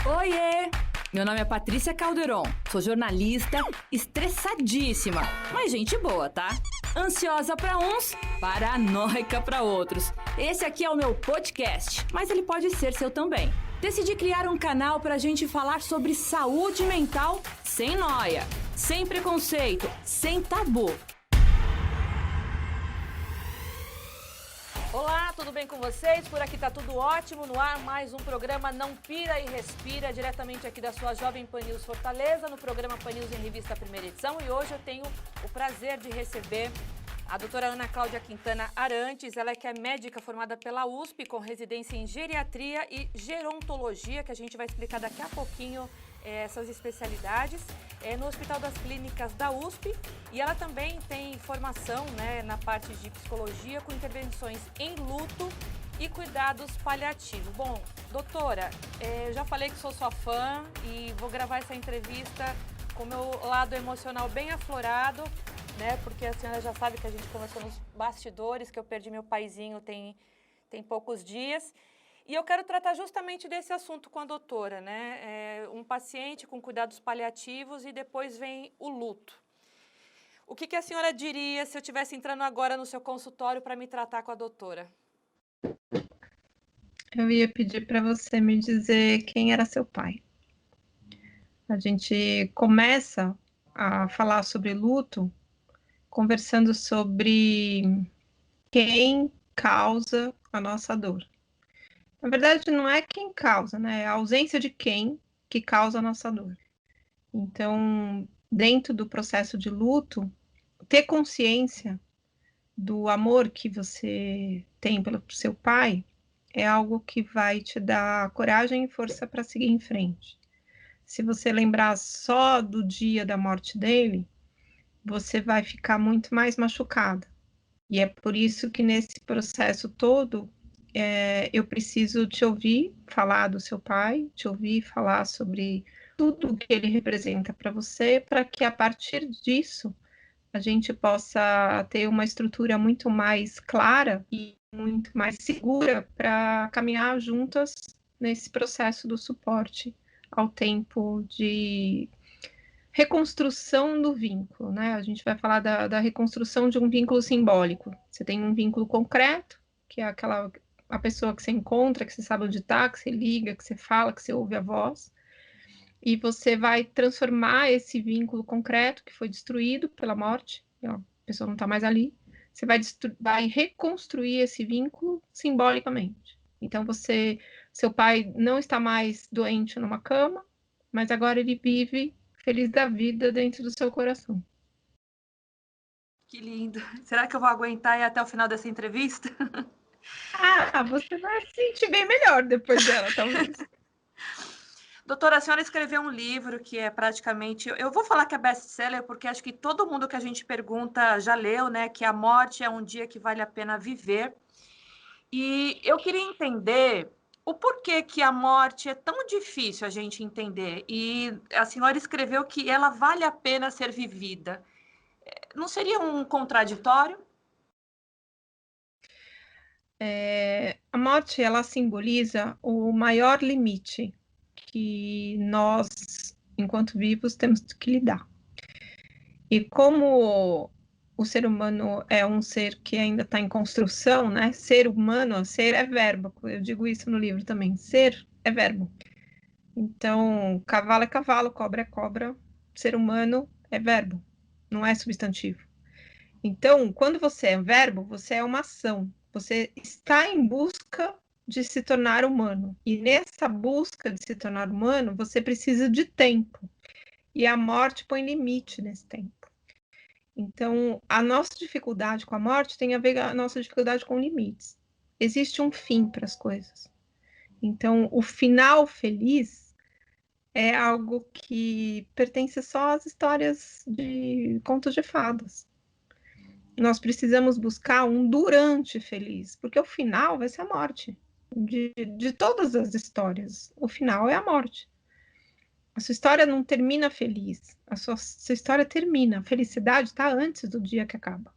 Oiê! Meu nome é Patrícia Calderon, sou jornalista, estressadíssima, mas gente boa, tá? Ansiosa pra uns, paranoica pra outros. Esse aqui é o meu podcast, mas ele pode ser seu também. Decidi criar um canal pra gente falar sobre saúde mental sem noia, sem preconceito, sem tabu. Olá, tudo bem com vocês? Por aqui tá tudo ótimo, no ar mais um programa Não Pira e Respira, diretamente aqui da sua Jovem Pan News Fortaleza, no programa Pan News em Revista, primeira edição. E hoje eu tenho o prazer de receber a doutora Ana Cláudia Quintana Arantes. Ela que é médica formada pela USP, com residência em geriatria e gerontologia, que a gente vai explicar daqui a pouquinho essas especialidades, no Hospital das Clínicas da USP, e ela também tem formação, na parte de psicologia com intervenções em luto e cuidados paliativos. Bom, doutora, eu já falei que sou sua fã e vou gravar essa entrevista com o meu lado emocional bem aflorado, porque a senhora já sabe que a gente conversou nos bastidores, que eu perdi meu paizinho tem poucos dias. E eu quero tratar justamente desse assunto com a doutora, um paciente com cuidados paliativos e depois vem o luto. O que a senhora diria se eu estivesse entrando agora no seu consultório para me tratar com a doutora? Eu ia pedir para você me dizer quem era seu pai. A gente começa a falar sobre luto conversando sobre quem causa a nossa dor. Na verdade, não é quem causa, É a ausência de quem que causa a nossa dor. Então, dentro do processo de luto, ter consciência do amor que você tem pelo seu pai é algo que vai te dar coragem e força para seguir em frente. Se você lembrar só do dia da morte dele, você vai ficar muito mais machucada. E é por isso que nesse processo todo, eu preciso te ouvir falar do seu pai, te ouvir falar sobre tudo o que ele representa para você, para que a partir disso a gente possa ter uma estrutura muito mais clara e muito mais segura para caminhar juntas nesse processo do suporte ao tempo de reconstrução do vínculo, A gente vai falar da reconstrução de um vínculo simbólico. Você tem um vínculo concreto, que é a pessoa que você encontra, que você sabe onde está, que você liga, que você fala, que você ouve a voz. E você vai transformar esse vínculo concreto que foi destruído pela morte, a pessoa não está mais ali, você vai reconstruir esse vínculo simbolicamente. Então, seu pai não está mais doente numa cama, mas agora ele vive feliz da vida dentro do seu coração. Que lindo! Será que eu vou aguentar ir até o final dessa entrevista? Você vai se sentir bem melhor depois dela, talvez. Doutora, a senhora escreveu um livro que é praticamente... Eu vou falar que é best-seller porque acho que todo mundo que a gente pergunta já leu, que a morte é um dia que vale a pena viver. E eu queria entender o porquê que a morte é tão difícil a gente entender. E a senhora escreveu que ela vale a pena ser vivida. Não seria um contraditório? A morte, ela simboliza o maior limite que nós, enquanto vivos, temos que lidar. E como o ser humano é um ser que ainda está em construção, Ser humano, ser é verbo. Eu digo isso no livro também. Ser é verbo. Então, cavalo é cavalo, cobra é cobra, ser humano é verbo, não é substantivo. Então, quando você é verbo, você é uma ação. Você está em busca de se tornar humano. E nessa busca de se tornar humano, você precisa de tempo. E a morte põe limite nesse tempo. Então, a nossa dificuldade com a morte tem a ver com a nossa dificuldade com limites. Existe um fim para as coisas. Então, o final feliz é algo que pertence só às histórias de contos de fadas. Nós precisamos buscar um durante feliz, porque o final vai ser a morte. De todas as histórias, o final é a morte. A sua história não termina feliz, a sua história termina. A felicidade está antes do dia que acaba.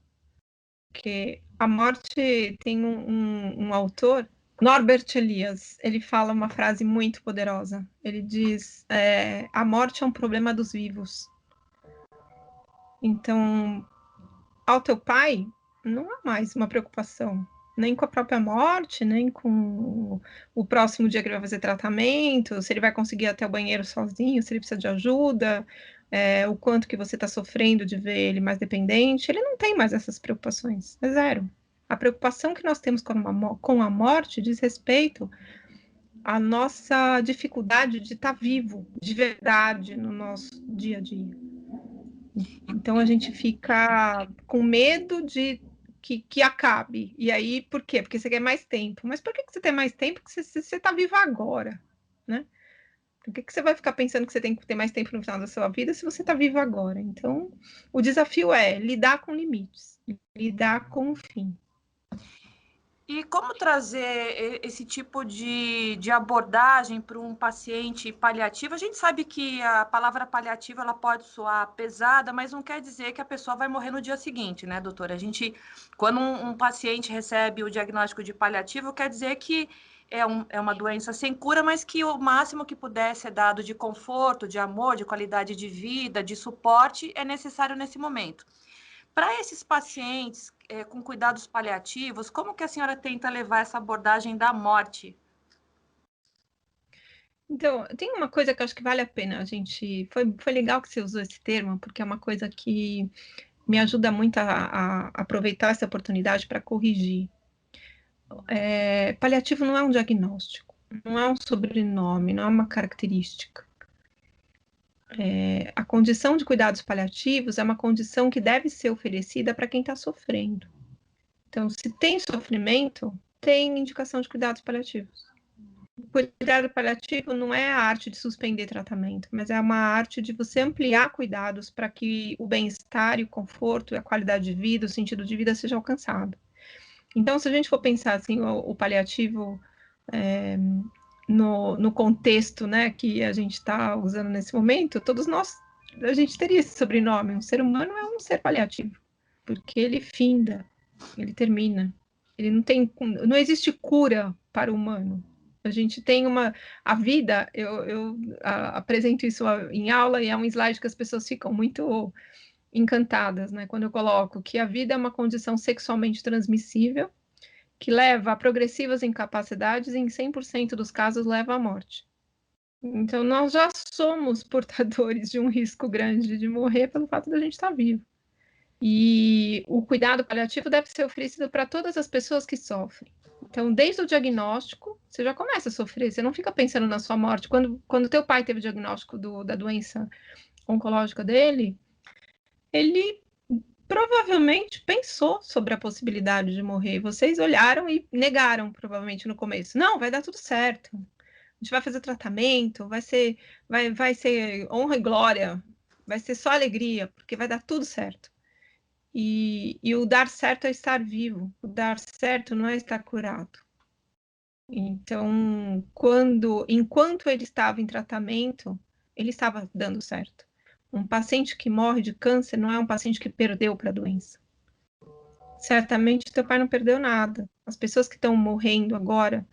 Porque a morte tem um autor, Norbert Elias, ele fala uma frase muito poderosa. Ele diz, a morte é um problema dos vivos. Então, ao teu pai, não há mais uma preocupação, nem com a própria morte, nem com o próximo dia que ele vai fazer tratamento, se ele vai conseguir ir até o banheiro sozinho, se ele precisa de ajuda, o quanto que você está sofrendo de ver ele mais dependente. Ele não tem mais essas preocupações, é zero. A preocupação que nós temos com a morte diz respeito à nossa dificuldade de estar vivo, de verdade, no nosso dia a dia. Então a gente fica com medo de que acabe. E aí, por quê? Porque você quer mais tempo. Mas por que você tem mais tempo? Porque você está vivo agora, né? Por que você vai ficar pensando que você tem que ter mais tempo no final da sua vida se você está vivo agora? Então, o desafio é lidar com limites, lidar com o fim. E como trazer esse tipo de abordagem para um paciente paliativo? A gente sabe que a palavra paliativa ela pode soar pesada, mas não quer dizer que a pessoa vai morrer no dia seguinte, né, doutora? Quando um paciente recebe o diagnóstico de paliativo, quer dizer que é uma doença sem cura, mas que o máximo que puder ser dado de conforto, de amor, de qualidade de vida, de suporte, é necessário nesse momento. Para esses pacientes com cuidados paliativos, como que a senhora tenta levar essa abordagem da morte? Então, tem uma coisa que eu acho que vale a pena a gente. Foi legal que você usou esse termo, porque é uma coisa que me ajuda muito a aproveitar essa oportunidade para corrigir. Paliativo não é um diagnóstico, não é um sobrenome, não é uma característica. A condição de cuidados paliativos é uma condição que deve ser oferecida para quem está sofrendo. Então, se tem sofrimento, tem indicação de cuidados paliativos. O cuidado paliativo não é a arte de suspender tratamento, mas é uma arte de você ampliar cuidados para que o bem-estar e o conforto, a qualidade de vida, o sentido de vida seja alcançado. Então, se a gente for pensar assim, o paliativo no contexto, né, que a gente está usando nesse momento, todos nós, a gente teria esse sobrenome. Um ser humano é um ser paliativo, porque ele finda, ele termina. Ele não existe cura para o humano. A gente tem a vida, eu apresento isso em aula e é um slide que as pessoas ficam muito encantadas, né? Quando eu coloco que a vida é uma condição sexualmente transmissível que leva a progressivas incapacidades e em 100% dos casos leva à morte. Então, nós já somos portadores de um risco grande de morrer pelo fato de a gente estar vivo. E o cuidado paliativo deve ser oferecido para todas as pessoas que sofrem. Então, desde o diagnóstico, você já começa a sofrer, você não fica pensando na sua morte. Quando teu pai teve o diagnóstico da doença oncológica dele, ele provavelmente pensou sobre a possibilidade de morrer. Vocês olharam e negaram, provavelmente, no começo. Não, vai dar tudo certo. A gente vai fazer tratamento, vai ser honra e glória, vai ser só alegria, porque vai dar tudo certo. E o dar certo é estar vivo, o dar certo não é estar curado. Então, enquanto ele estava em tratamento, ele estava dando certo. Um paciente que morre de câncer não é um paciente que perdeu para a doença. Certamente teu pai não perdeu nada. As pessoas que estão morrendo agora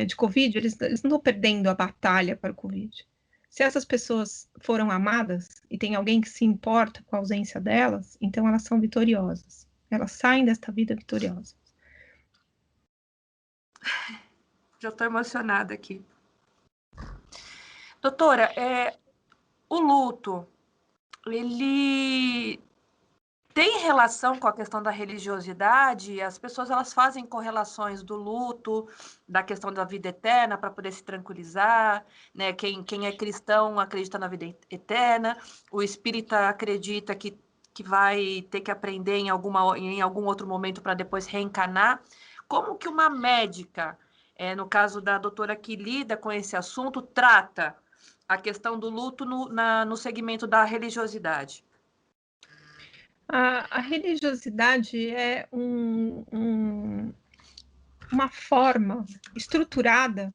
de Covid, eles não estão perdendo a batalha para o Covid. Se essas pessoas foram amadas e tem alguém que se importa com a ausência delas, então elas são vitoriosas. Elas saem desta vida vitoriosas. Já estou emocionada aqui. Doutora, o luto, ele tem relação com a questão da religiosidade? As pessoas elas fazem correlações do luto, da questão da vida eterna para poder se tranquilizar, né? Quem é cristão acredita na vida eterna, o espírita acredita que vai ter que aprender em algum outro momento para depois reencarnar. Como que uma médica, no caso da doutora que lida com esse assunto, trata a questão do luto no segmento da religiosidade? A religiosidade é uma forma estruturada,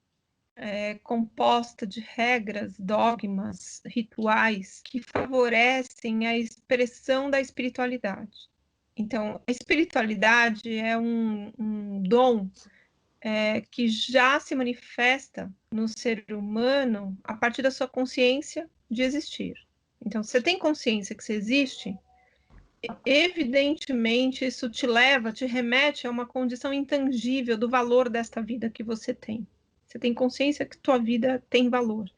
composta de regras, dogmas, rituais que favorecem a expressão da espiritualidade. Então, a espiritualidade é um dom que já se manifesta no ser humano a partir da sua consciência de existir. Então, se você tem consciência que você existe, evidentemente isso te remete a uma condição intangível do valor desta vida que você tem. Você tem consciência que tua vida tem valor.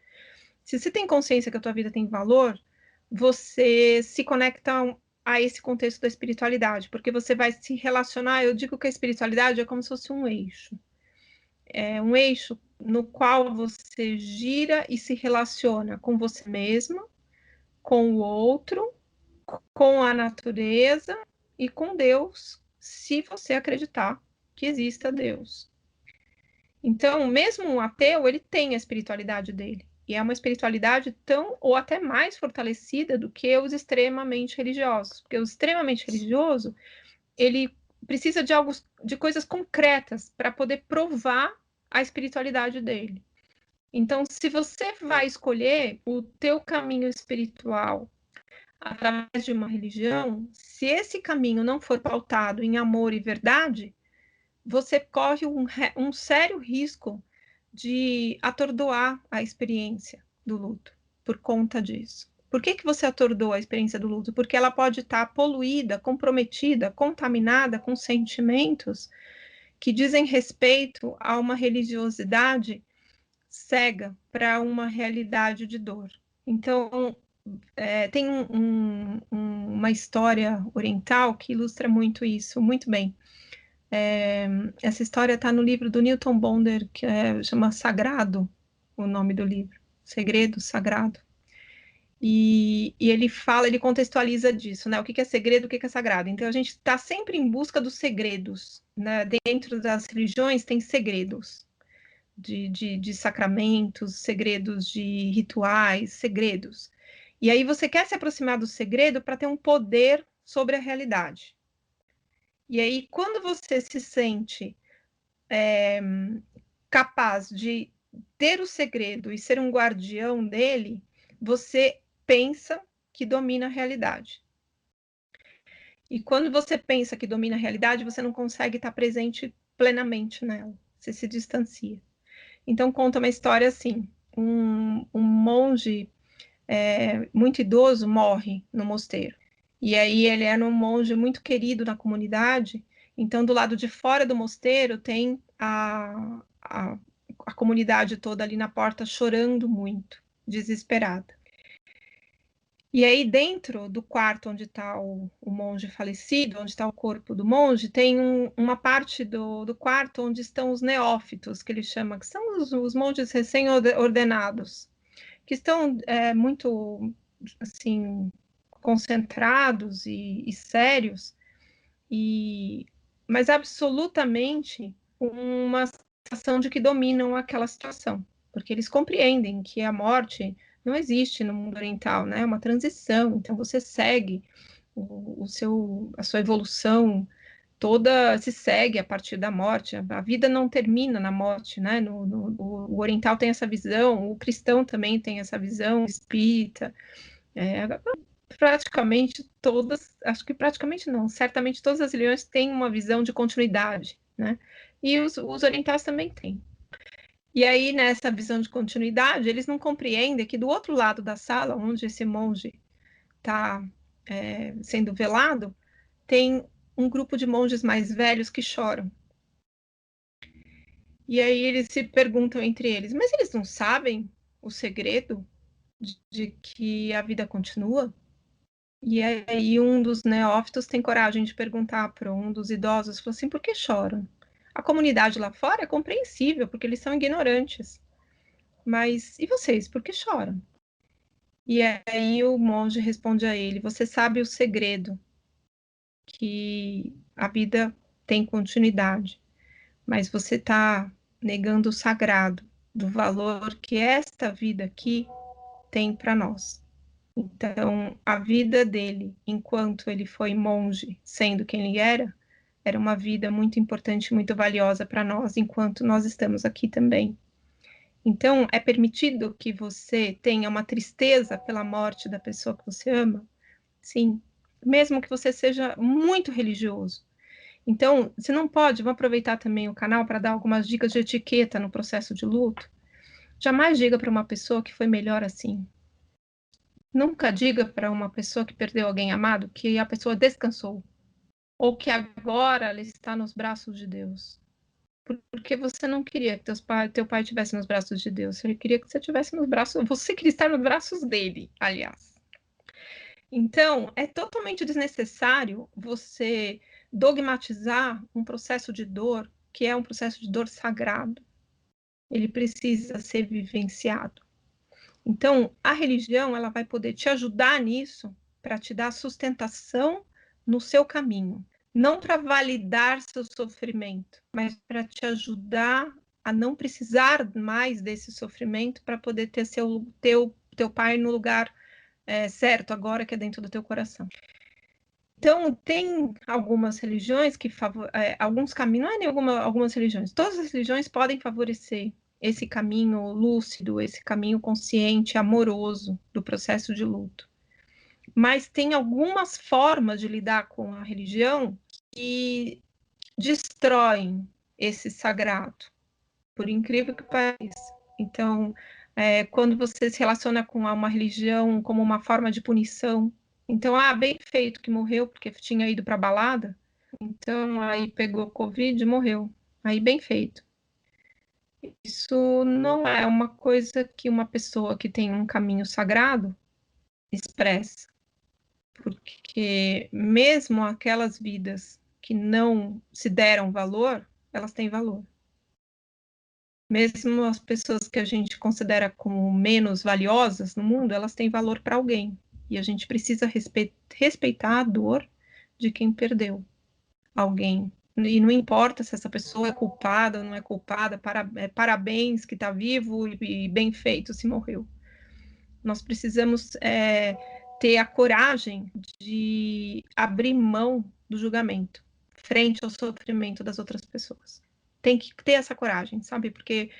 Se você tem consciência que a tua vida tem valor, você se conecta a esse contexto da espiritualidade, porque você vai se relacionar. Eu digo que a espiritualidade é como se fosse um eixo. É um eixo no qual você gira e se relaciona com você mesmo, com o outro, com a natureza e com Deus, se você acreditar que exista Deus. Então, mesmo um ateu, ele tem a espiritualidade dele. E é uma espiritualidade tão ou até mais fortalecida do que os extremamente religiosos. Porque o extremamente religioso, ele precisa de coisas concretas para poder provar a espiritualidade dele. Então, se você vai escolher o teu caminho espiritual através de uma religião, se esse caminho não for pautado em amor e verdade, você corre um sério risco de atordoar a experiência do luto por conta disso. Por que você atordoa a experiência do luto? Porque ela pode estar poluída, comprometida, contaminada com sentimentos que dizem respeito a uma religiosidade cega para uma realidade de dor. Então, tem uma história oriental que ilustra muito isso, muito bem. Essa história está no livro do Newton Bonder, que chama Sagrado, o nome do livro, Segredo Sagrado. E ele contextualiza disso, né? O que é segredo, o que é sagrado. Então, a gente está sempre em busca dos segredos, né? Dentro das religiões tem segredos de sacramentos, segredos de rituais, segredos. E aí você quer se aproximar do segredo para ter um poder sobre a realidade. E aí, quando você se sente capaz de ter o segredo e ser um guardião dele, você pensa que domina a realidade. E quando você pensa que domina a realidade, você não consegue estar presente plenamente nela. Você se distancia. Então, conta uma história assim. Um monge muito idoso morre no mosteiro. E aí ele era um monge muito querido na comunidade. Então, do lado de fora do mosteiro, tem a comunidade toda ali na porta chorando muito, desesperada. E aí, dentro do quarto onde está o monge falecido, onde está o corpo do monge, tem uma parte do quarto onde estão os neófitos, que ele chama, que são os monges recém-ordenados, que estão muito, assim, concentrados e sérios, mas absolutamente uma sensação de que dominam aquela situação, porque eles compreendem que a morte não existe no mundo oriental, né? É uma transição, então você segue a sua evolução toda se segue a partir da morte. A vida não termina na morte, né? O oriental tem essa visão, o cristão também tem essa visão, o espírita. Praticamente todas, acho que praticamente não, certamente todas as religiões têm uma visão de continuidade, né? E os orientais também têm. E aí, nessa visão de continuidade, eles não compreendem que do outro lado da sala, onde esse monge está sendo velado, tem um grupo de monges mais velhos que choram. E aí eles se perguntam entre eles, mas eles não sabem o segredo de que a vida continua? E aí um dos neófitos tem coragem de perguntar para um dos idosos, falou assim, por que choram? A comunidade lá fora é compreensível, porque eles são ignorantes. Mas e vocês, por que choram? E aí o monge responde a ele, você sabe o segredo, que a vida tem continuidade, mas você está negando o sagrado, do valor que esta vida aqui tem para nós. Então, a vida dele, enquanto ele foi monge, sendo quem ele era uma vida muito importante, muito valiosa para nós, enquanto nós estamos aqui também. Então, é permitido que você tenha uma tristeza pela morte da pessoa que você ama? Sim, mesmo que você seja muito religioso. Então, você não pode, vou aproveitar também o canal para dar algumas dicas de etiqueta no processo de luto. Jamais diga para uma pessoa que foi melhor assim. Nunca diga para uma pessoa que perdeu alguém amado que a pessoa descansou, ou que agora ela está nos braços de Deus. Porque você não queria que teu pai estivesse nos braços de Deus, você queria que você estivesse nos braços, você queria estar nos braços dele, aliás. Então, é totalmente desnecessário você dogmatizar um processo de dor, que é um processo de dor sagrado. Ele precisa ser vivenciado. Então, a religião, ela vai poder te ajudar nisso, para te dar sustentação no seu caminho. Não para validar seu sofrimento, mas para te ajudar a não precisar mais desse sofrimento para poder ter teu pai no lugar certo agora, que é dentro do teu coração. Então, tem algumas religiões que alguns caminhos, não é nem algumas religiões, todas as religiões podem favorecer esse caminho lúcido, esse caminho consciente, amoroso do processo de luto. Mas tem algumas formas de lidar com a religião que destroem esse sagrado, por incrível que pareça. Então, quando você se relaciona com uma religião como uma forma de punição, então, bem feito que morreu porque tinha ido para a balada, então aí pegou Covid e morreu. Aí, bem feito. Isso não é uma coisa que uma pessoa que tem um caminho sagrado expressa. Porque mesmo aquelas vidas que não se deram valor, elas têm valor. Mesmo as pessoas que a gente considera como menos valiosas no mundo, elas têm valor para alguém. E a gente precisa respeitar a dor de quem perdeu alguém. E não importa se essa pessoa é culpada ou não é culpada, parabéns que está vivo e bem feito se morreu. Nós precisamos ter a coragem de abrir mão do julgamento frente ao sofrimento das outras pessoas. Tem que ter essa coragem, sabe? Porque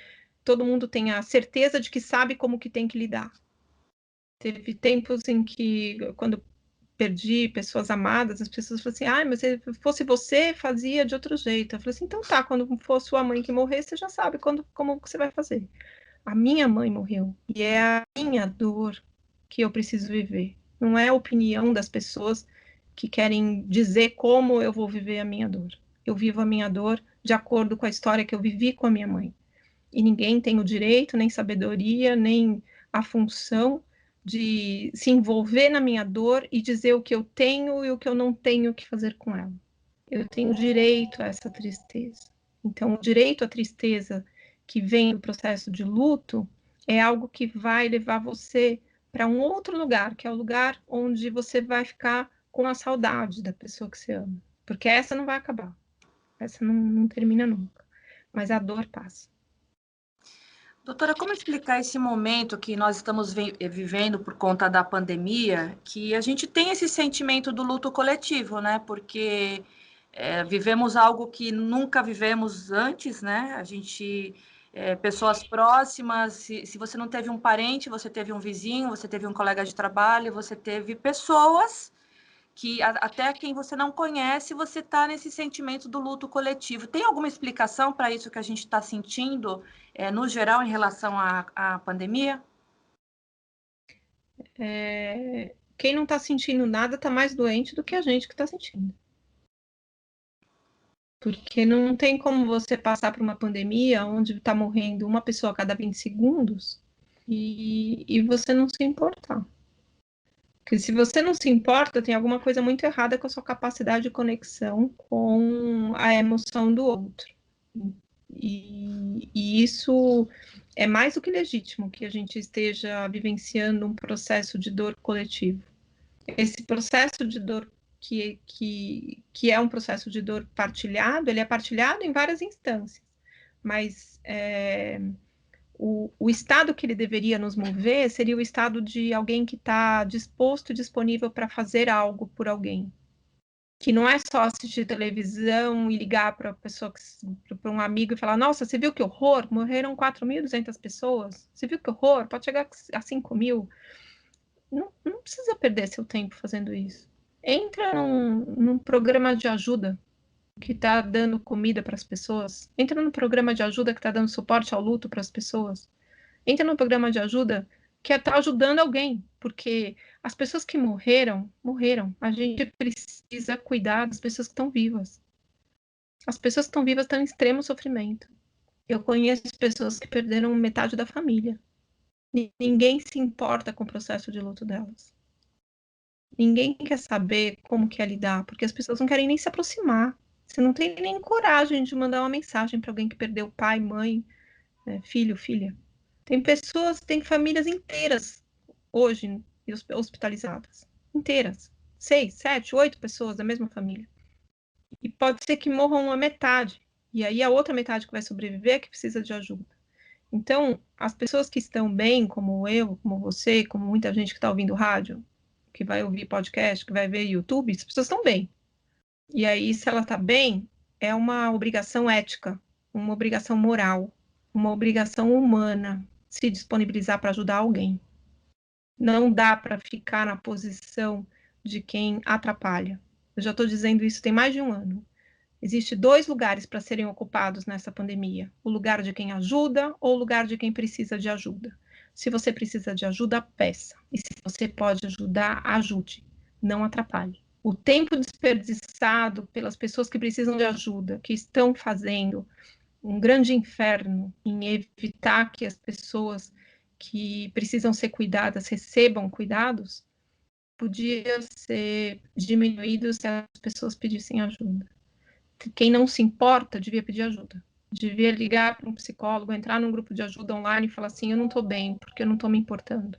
todo mundo tem a certeza de que sabe como que tem que lidar. Teve tempos em que, quando perdi pessoas amadas, as pessoas falaram assim, mas se fosse você, fazia de outro jeito. Eu falei assim, então tá, quando for sua mãe que morrer, você já sabe como você vai fazer. A minha mãe morreu, e é a minha dor que eu preciso viver. Não é a opinião das pessoas que querem dizer como eu vou viver a minha dor. Eu vivo a minha dor de acordo com a história que eu vivi com a minha mãe. E ninguém tem o direito, nem sabedoria, nem a função de se envolver na minha dor e dizer o que eu tenho e o que eu não tenho que fazer com ela. Eu tenho direito a essa tristeza. Então, o direito à tristeza que vem do processo de luto é algo que vai levar você para um outro lugar, que é o lugar onde você vai ficar com a saudade da pessoa que você ama. Porque essa não vai acabar. Essa não termina nunca. Mas a dor passa. Doutora, como explicar esse momento que nós estamos vivendo por conta da pandemia, que a gente tem esse sentimento do luto coletivo, né? Porque vivemos algo que nunca vivemos antes, né? A gente, pessoas próximas, se você não teve um parente, você teve um vizinho, você teve um colega de trabalho, você teve pessoas que até quem você não conhece, você está nesse sentimento do luto coletivo. Tem alguma explicação para isso que a gente está sentindo, no geral, em relação à pandemia? Quem não está sentindo nada está mais doente do que a gente que está sentindo. Porque não tem como você passar por uma pandemia onde está morrendo uma pessoa a cada 20 segundos e você não se importar. Porque se você não se importa, tem alguma coisa muito errada com a sua capacidade de conexão com a emoção do outro. E isso é mais do que legítimo, que a gente esteja vivenciando um processo de dor coletivo. Esse processo de dor que é um processo de dor partilhado, ele é partilhado em várias instâncias, mas o estado que ele deveria nos mover seria o estado de alguém que está disposto e disponível para fazer algo por alguém. Que não é só assistir televisão e ligar para para um amigo e falar, nossa, você viu que horror? Morreram 4.200 pessoas. Você viu que horror? Pode chegar a 5.000. Não precisa perder seu tempo fazendo isso. Entra num programa de ajuda. que está dando comida para as pessoas. Entra no programa de ajuda que está dando suporte ao luto para as pessoas. Entra no programa de ajuda que está ajudando alguém, porque as pessoas que morreram, morreram. A gente precisa cuidar das pessoas que estão vivas. As pessoas que estão vivas estão em extremo sofrimento. Eu conheço pessoas que perderam metade da família. Ninguém se importa com o processo de luto delas. Ninguém quer saber como que é lidar, porque as pessoas não querem nem se aproximar. Você não tem nem coragem de mandar uma mensagem para alguém que perdeu pai, mãe, filho, filha. Tem pessoas, tem famílias inteiras hoje hospitalizadas. Inteiras. 6, 7, 8 pessoas da mesma família. E pode ser que morram uma metade. E aí a outra metade que vai sobreviver é que precisa de ajuda. Então, as pessoas que estão bem, como eu, como você, como muita gente que está ouvindo rádio, que vai ouvir podcast, que vai ver YouTube, as pessoas estão bem. E aí, se ela está bem, é uma obrigação ética, uma obrigação moral, uma obrigação humana se disponibilizar para ajudar alguém. Não dá para ficar na posição de quem atrapalha. Eu já estou dizendo isso tem mais de um ano. Existem 2 lugares para serem ocupados nessa pandemia: o lugar de quem ajuda ou o lugar de quem precisa de ajuda. Se você precisa de ajuda, peça. E se você pode ajudar, ajude. Não atrapalhe. O tempo desperdiçado pelas pessoas que precisam de ajuda, que estão fazendo um grande inferno em evitar que as pessoas que precisam ser cuidadas recebam cuidados, podia ser diminuído se as pessoas pedissem ajuda. Quem não se importa devia pedir ajuda. Devia ligar para um psicólogo, entrar num grupo de ajuda online e falar assim: eu não estou bem porque eu não estou me importando.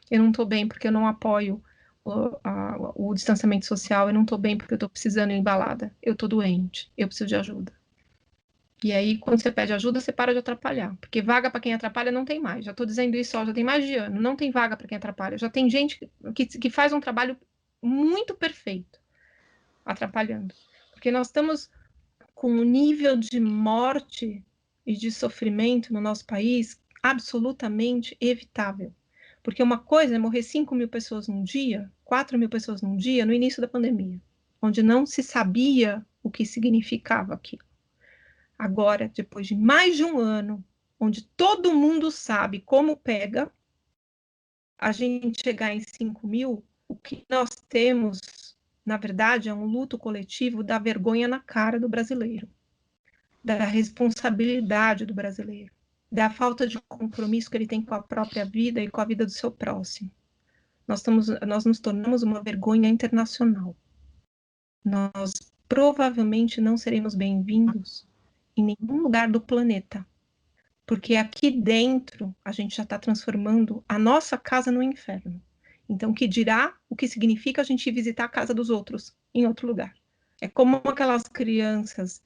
Eu não estou bem porque eu não apoio o distanciamento social. Eu não estou bem porque eu estou precisando ir em balada. Eu estou doente. Eu preciso de ajuda. E aí, quando você pede ajuda, você para de atrapalhar. Porque vaga para quem atrapalha não tem mais. Já estou dizendo isso, já tem mais de ano. Não tem vaga para quem atrapalha. Já tem gente que faz um trabalho muito perfeito atrapalhando. Porque nós estamos com um nível de morte e de sofrimento no nosso país absolutamente evitável. Porque uma coisa é morrer 5.000 pessoas num dia, 4.000 pessoas num dia, no início da pandemia, onde não se sabia o que significava aquilo. Agora, depois de mais de um ano, onde todo mundo sabe como pega, a gente chegar em 5.000, o que nós temos, na verdade, é um luto coletivo da vergonha na cara do brasileiro, da responsabilidade do brasileiro, da falta de compromisso que ele tem com a própria vida e com a vida do seu próximo. Nós nos tornamos uma vergonha internacional. Nós provavelmente não seremos bem-vindos em nenhum lugar do planeta, porque aqui dentro a gente já está transformando a nossa casa no inferno. Então, que dirá o que significa a gente ir visitar a casa dos outros em outro lugar? É como aquelas crianças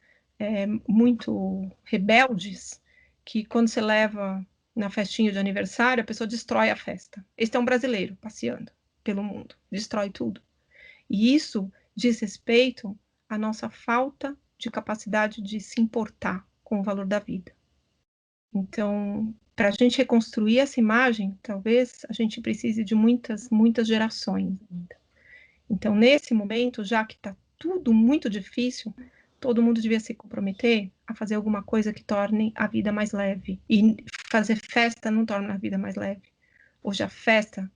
muito rebeldes que quando você leva na festinha de aniversário, a pessoa destrói a festa. Este é um brasileiro passeando pelo mundo, destrói tudo. E isso diz respeito à nossa falta de capacidade de se importar com o valor da vida. Então, para a gente reconstruir essa imagem, talvez a gente precise de muitas, muitas gerações ainda. Então, nesse momento, já que está tudo muito difícil, todo mundo devia se comprometer a fazer alguma coisa que torne a vida mais leve. E fazer festa não torna a vida mais leve. Hoje a festa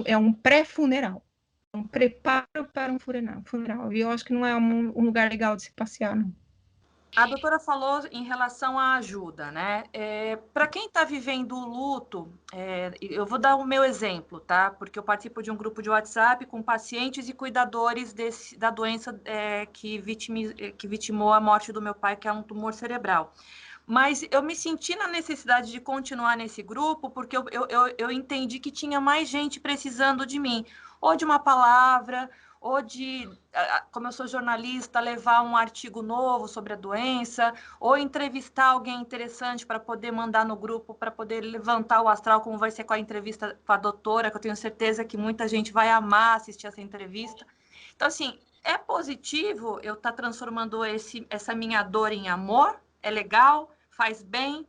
é um pré-funeral, um preparo para um funeral. E eu acho que não é um lugar legal de se passear, não. A doutora falou em relação à ajuda, né? Para quem está vivendo o luto, eu vou dar o meu exemplo, tá? Porque eu participo de um grupo de WhatsApp com pacientes e cuidadores da doença que vitimou a morte do meu pai, que é um tumor cerebral. Mas eu me senti na necessidade de continuar nesse grupo porque eu entendi que tinha mais gente precisando de mim, ou de uma palavra, ou de, como eu sou jornalista, levar um artigo novo sobre a doença, ou entrevistar alguém interessante para poder mandar no grupo, para poder levantar o astral, como vai ser com a entrevista com a doutora, que eu tenho certeza que muita gente vai amar assistir essa entrevista. Então, assim, é positivo eu estar transformando essa minha dor em amor? É legal? Faz bem?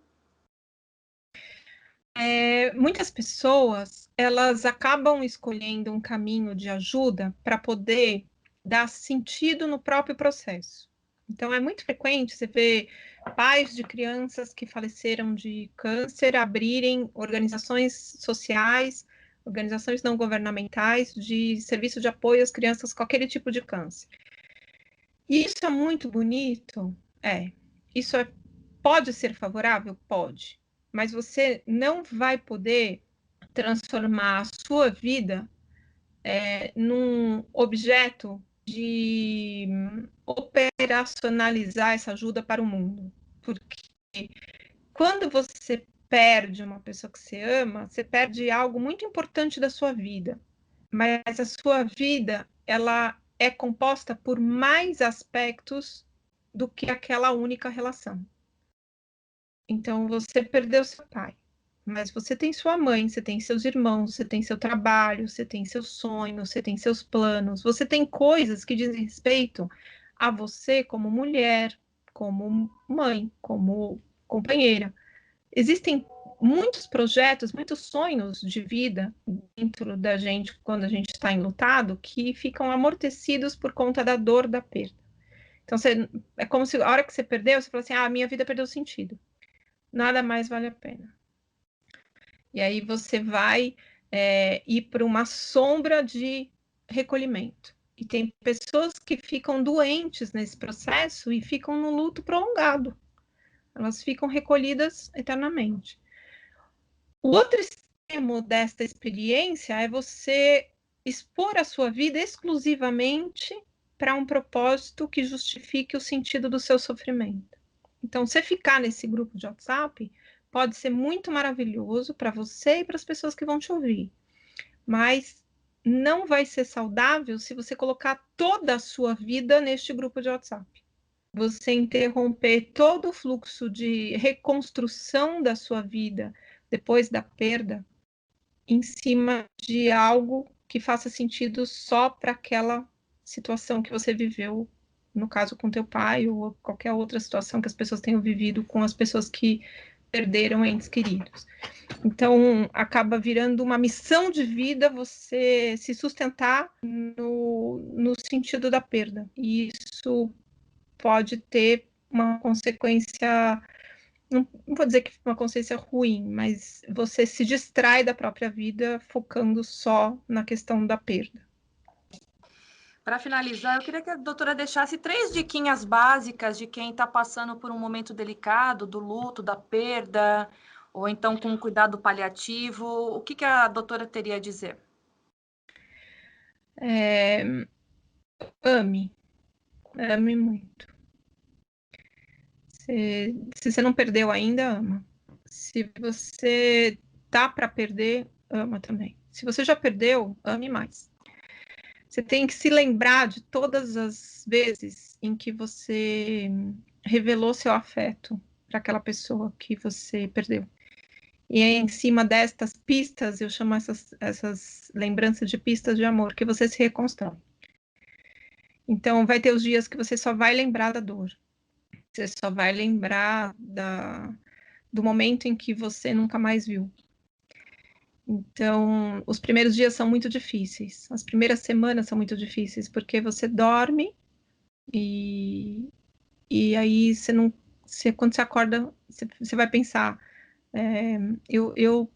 Muitas pessoas, elas acabam escolhendo um caminho de ajuda para poder dar sentido no próprio processo. Então, é muito frequente você ver pais de crianças que faleceram de câncer abrirem organizações sociais, organizações não governamentais de serviço de apoio às crianças com aquele tipo de câncer. E isso é muito bonito? É. Isso pode ser favorável? Pode. Mas você não vai poder transformar a sua vida num objeto de operacionalizar essa ajuda para o mundo. Porque quando você perde uma pessoa que você ama, você perde algo muito importante da sua vida. Mas a sua vida, ela é composta por mais aspectos do que aquela única relação. Então, você perdeu seu pai, mas você tem sua mãe, você tem seus irmãos, você tem seu trabalho, você tem seus sonhos, você tem seus planos, você tem coisas que dizem respeito a você como mulher, como mãe, como companheira. Existem muitos projetos, muitos sonhos de vida dentro da gente quando a gente está enlutado que ficam amortecidos por conta da dor da perda. Então, é como se a hora que você perdeu, você falou assim: ah, minha vida perdeu sentido. Nada mais vale a pena. E aí você vai ir para uma sombra de recolhimento. E tem pessoas que ficam doentes nesse processo e ficam no luto prolongado. Elas ficam recolhidas eternamente. O outro extremo desta experiência é você expor a sua vida exclusivamente para um propósito que justifique o sentido do seu sofrimento. Então, você ficar nesse grupo de WhatsApp pode ser muito maravilhoso para você e para as pessoas que vão te ouvir, mas não vai ser saudável se você colocar toda a sua vida neste grupo de WhatsApp. Você interromper todo o fluxo de reconstrução da sua vida depois da perda em cima de algo que faça sentido só para aquela situação que você viveu, no caso com teu pai, ou qualquer outra situação que as pessoas tenham vivido com as pessoas que perderam entes queridos. Então, acaba virando uma missão de vida você se sustentar no sentido da perda. E isso pode ter uma consequência, não vou dizer que uma consciência ruim, mas você se distrai da própria vida focando só na questão da perda. Para finalizar, eu queria que a doutora deixasse 3 diquinhas básicas de quem está passando por um momento delicado, do luto, da perda, ou então com cuidado paliativo. O que a doutora teria a dizer? Ame muito. Se você não perdeu ainda, ama. Se você tá para perder, ama também. Se você já perdeu, ame mais. Você tem que se lembrar de todas as vezes em que você revelou seu afeto para aquela pessoa que você perdeu. E aí, em cima destas pistas, eu chamo essas lembranças de pistas de amor, que você se reconstrói. Então, vai ter os dias que você só vai lembrar da dor. Você só vai lembrar do momento em que você nunca mais viu. Então, os primeiros dias são muito difíceis. As primeiras semanas são muito difíceis, porque você dorme e aí você não... quando você acorda, você vai pensar... eu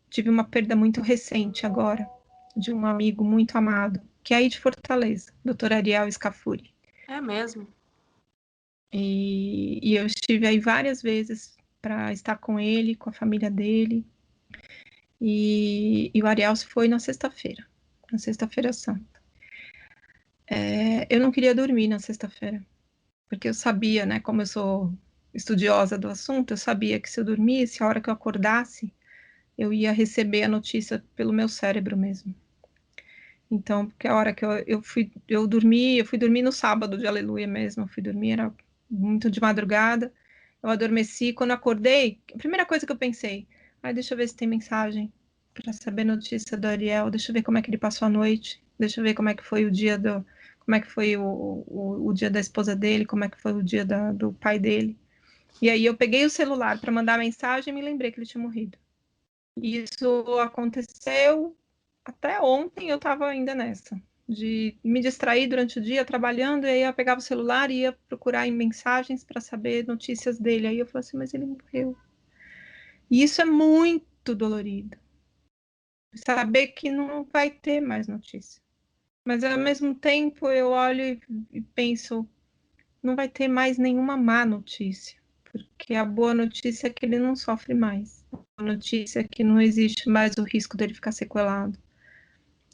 tive uma perda muito recente agora, de um amigo muito amado, que é aí de Fortaleza, Dr. Ariel Scafuri. É mesmo? E eu estive aí várias vezes para estar com ele, com a família dele. E o Ariel se foi na sexta-feira santa. Eu não queria dormir na sexta-feira, porque eu sabia, né, como eu sou estudiosa do assunto, eu sabia que se eu dormisse, a hora que eu acordasse, eu ia receber a notícia pelo meu cérebro mesmo. Então, porque a hora que eu fui dormir no sábado de Aleluia mesmo, eu fui dormir, era muito de madrugada, eu adormeci, quando eu acordei, a primeira coisa que eu pensei, deixa eu ver se tem mensagem, para saber a notícia do Ariel, deixa eu ver como é que ele passou a noite, deixa eu ver como é que foi o dia como é que foi o dia da esposa dele, como é que foi o dia do pai dele. E aí eu peguei o celular para mandar mensagem e me lembrei que ele tinha morrido. E isso aconteceu até ontem, eu estava ainda nessa. de me distrair durante o dia trabalhando, e aí eu pegava o celular e ia procurar em mensagens para saber notícias dele. Aí eu falei assim, mas ele morreu. E isso é muito dolorido. Saber que não vai ter mais notícia. Mas ao mesmo tempo eu olho e penso, não vai ter mais nenhuma má notícia. Porque a boa notícia é que ele não sofre mais. A notícia é que não existe mais o risco dele ficar sequelado.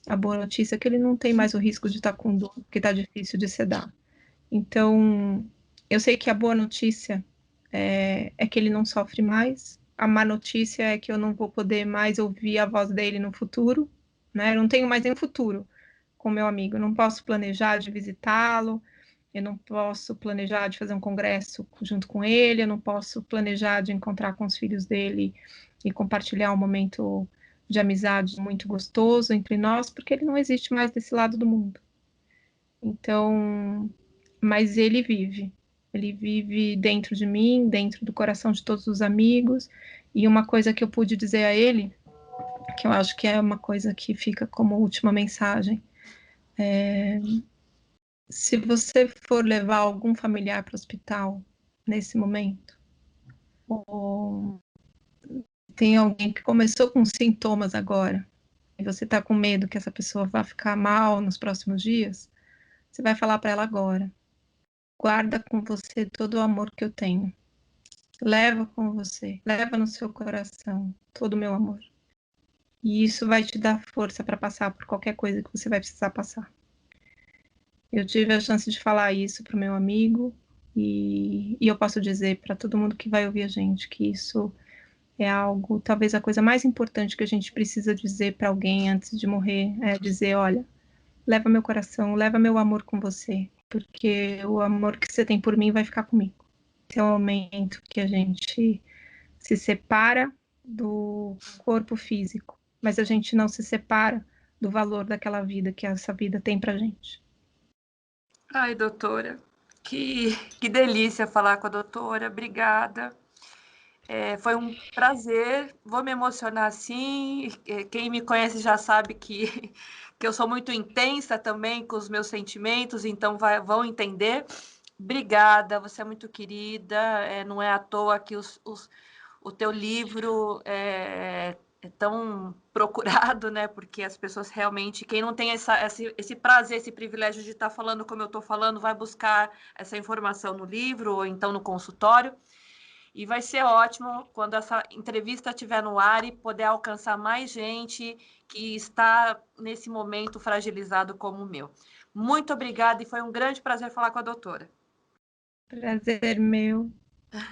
A boa notícia é que ele não tem mais o risco de estar com dor, porque está difícil de sedar. Então, eu sei que a boa notícia é que ele não sofre mais. A má notícia é que eu não vou poder mais ouvir a voz dele no futuro, né? Eu não tenho mais nenhum futuro com meu amigo. Eu não posso planejar de visitá-lo, eu não posso planejar de fazer um congresso junto com ele, eu não posso planejar de encontrar com os filhos dele e compartilhar um momento de amizade muito gostoso entre nós, porque ele não existe mais desse lado do mundo. Então, mas ele vive dentro de mim, dentro do coração de todos os amigos, e uma coisa que eu pude dizer a ele, que eu acho que é uma coisa que fica como última mensagem, se você for levar algum familiar para o hospital nesse momento, ou tem alguém que começou com sintomas agora, e você está com medo que essa pessoa vá ficar mal nos próximos dias, você vai falar para ela agora. Guarda com você todo o amor que eu tenho. Leva com você, leva no seu coração todo o meu amor. E isso vai te dar força para passar por qualquer coisa que você vai precisar passar. Eu tive a chance de falar isso para o meu amigo e eu posso dizer para todo mundo que vai ouvir a gente que isso é algo, talvez a coisa mais importante que a gente precisa dizer para alguém antes de morrer, é dizer, olha, leva meu coração, leva meu amor com você, porque o amor que você tem por mim vai ficar comigo. Esse é o momento que a gente se separa do corpo físico, mas a gente não se separa do valor daquela vida que essa vida tem pra gente. Ai, doutora, que delícia falar com a doutora, obrigada. Foi um prazer, vou me emocionar sim. Quem me conhece já sabe que eu sou muito intensa também com os meus sentimentos, então vão entender. Obrigada, você é muito querida, não é à toa que o teu livro é tão procurado, né? Porque as pessoas realmente, quem não tem esse prazer, esse privilégio de estar falando como eu estou falando, vai buscar essa informação no livro ou então no consultório. E vai ser ótimo quando essa entrevista estiver no ar e poder alcançar mais gente que está nesse momento fragilizado como o meu. Muito obrigada e foi um grande prazer falar com a doutora. Prazer meu.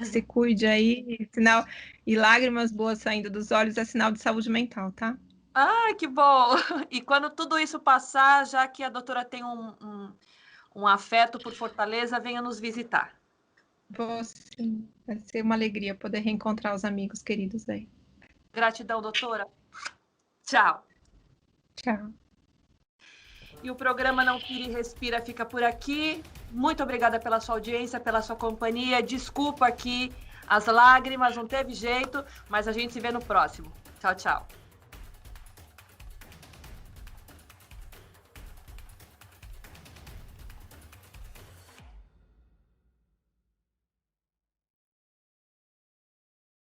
Se cuide aí, sinal, e lágrimas boas saindo dos olhos é sinal de saúde mental, tá? Ah, que bom! E quando tudo isso passar, já que a doutora tem um afeto por Fortaleza, venha nos visitar. Vou sim. Vai ser uma alegria poder reencontrar os amigos queridos aí. Gratidão, doutora. Tchau. Tchau. E o programa Não Pira e Respira fica por aqui. Muito obrigada pela sua audiência, pela sua companhia. Desculpa aqui as lágrimas, não teve jeito, mas a gente se vê no próximo. Tchau, tchau.